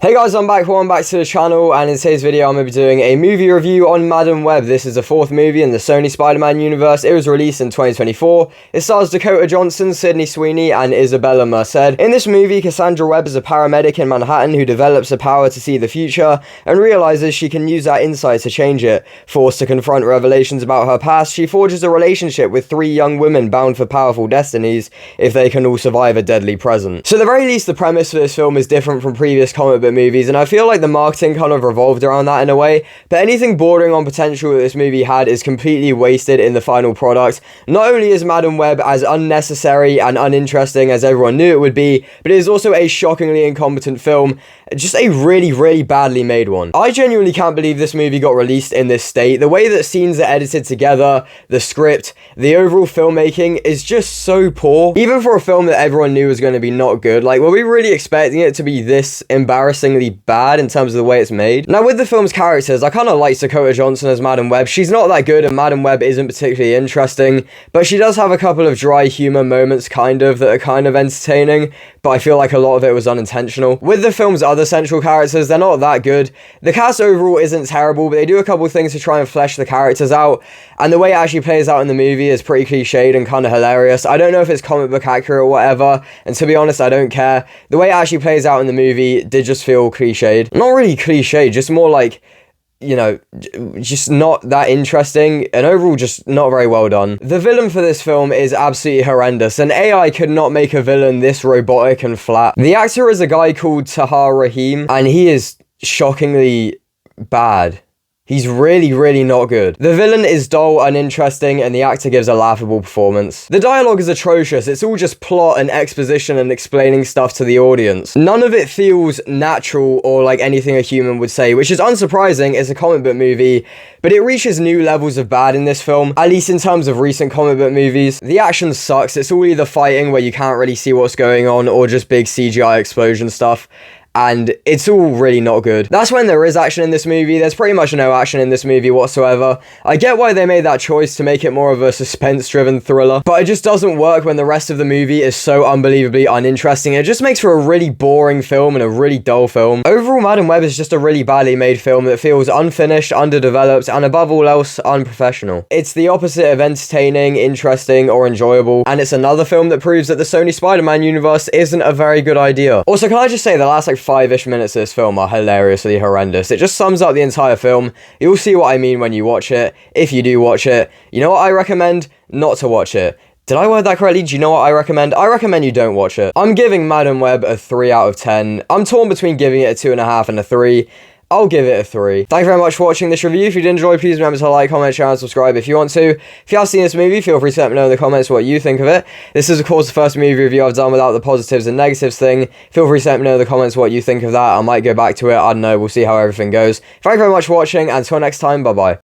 Hey guys, welcome back to the channel, and in today's video I'm going to be doing a movie review on Madam Web. This is the fourth movie in the Sony Spider-Man universe. It was released in 2024. It stars Dakota Johnson, Sydney Sweeney, and Isabella Merced. In this movie, Cassandra Webb is a paramedic in Manhattan who develops the power to see the future and realizes she can use that insight to change it. Forced to confront revelations about her past, she forges a relationship with three young women bound for powerful destinies if they can all survive a deadly present. So at the very least, the premise for this film is different from previous comic book movies, and I feel like the marketing kind of revolved around that in a way, but anything bordering on potential that this movie had is completely wasted in the final product. Not only is Madam Web as unnecessary and uninteresting as everyone knew it would be, but it is also a shockingly incompetent film, just a really badly made one. I genuinely can't believe this movie got released in this state. The way that scenes are edited together, the script, the overall filmmaking is just so poor, even for a film that everyone knew was going to be not good. Like, were we really expecting it to be this embarrassingly bad in terms of the way it's made? Now, with the film's characters, I kind of like Dakota Johnson as Madam Web. She's not that good, and Madam Web isn't particularly interesting, but she does have a couple of dry humor moments that are kind of entertaining, but I feel like a lot of it was unintentional. With the film's other central characters, they're not that good. The cast overall isn't terrible, but they do a couple of things to try and flesh the characters out, and the way it actually plays out in the movie is pretty cliched and kind of hilarious. I don't know if it's comic book accurate or whatever, and to be honest, I don't care. The way it actually plays out in the movie did just feel cliched. Not really cliched, just more like, you know, just not that interesting, and overall just not very well done. The villain for this film is absolutely horrendous, and AI could not make a villain this robotic and flat. The actor is a guy called Tahar Rahim, and he is shockingly bad. He's really not good. The villain is dull, uninteresting, and the actor gives a laughable performance. The dialogue is atrocious. It's all just plot and exposition and explaining stuff to the audience. None of it feels natural or like anything a human would say, which is unsurprising. It's a comic book movie, but it reaches new levels of bad in this film, at least in terms of recent comic book movies. The action sucks. It's all either fighting where you can't really see what's going on, or just big CGI explosion stuff, and it's all really not good. That's when there is action in this movie. There's pretty much no action in this movie whatsoever. I get why they made that choice to make it more of a suspense-driven thriller, but it just doesn't work when the rest of the movie is so unbelievably uninteresting. It just makes for a really boring film and a really dull film. Overall, Madam Web is just a really badly made film that feels unfinished, underdeveloped, and above all else, unprofessional. It's the opposite of entertaining, interesting, or enjoyable, and it's another film that proves that the Sony Spider-Man universe isn't a very good idea. Also, can I just say the last like 5-ish minutes of this film are hilariously horrendous. It just sums up the entire film. You'll see what I mean when you watch it, if you do watch it. You know what I recommend? Not to watch it. Did I word that correctly? Do you know what I recommend? I recommend you don't watch it. I'm giving Madam Web a 3 out of 10. I'm torn between giving it a 2.5 and a 3. I'll give it a 3. Thank you very much for watching this review. If you did enjoy, please remember to like, comment, share, and subscribe if you want to. If you have seen this movie, feel free to let me know in the comments what you think of it. This is, of course, the first movie review I've done without the positives and negatives thing. Feel free to let me know in the comments what you think of that. I might go back to it. I don't know. We'll see how everything goes. Thank you very much for watching, and until next time, bye-bye.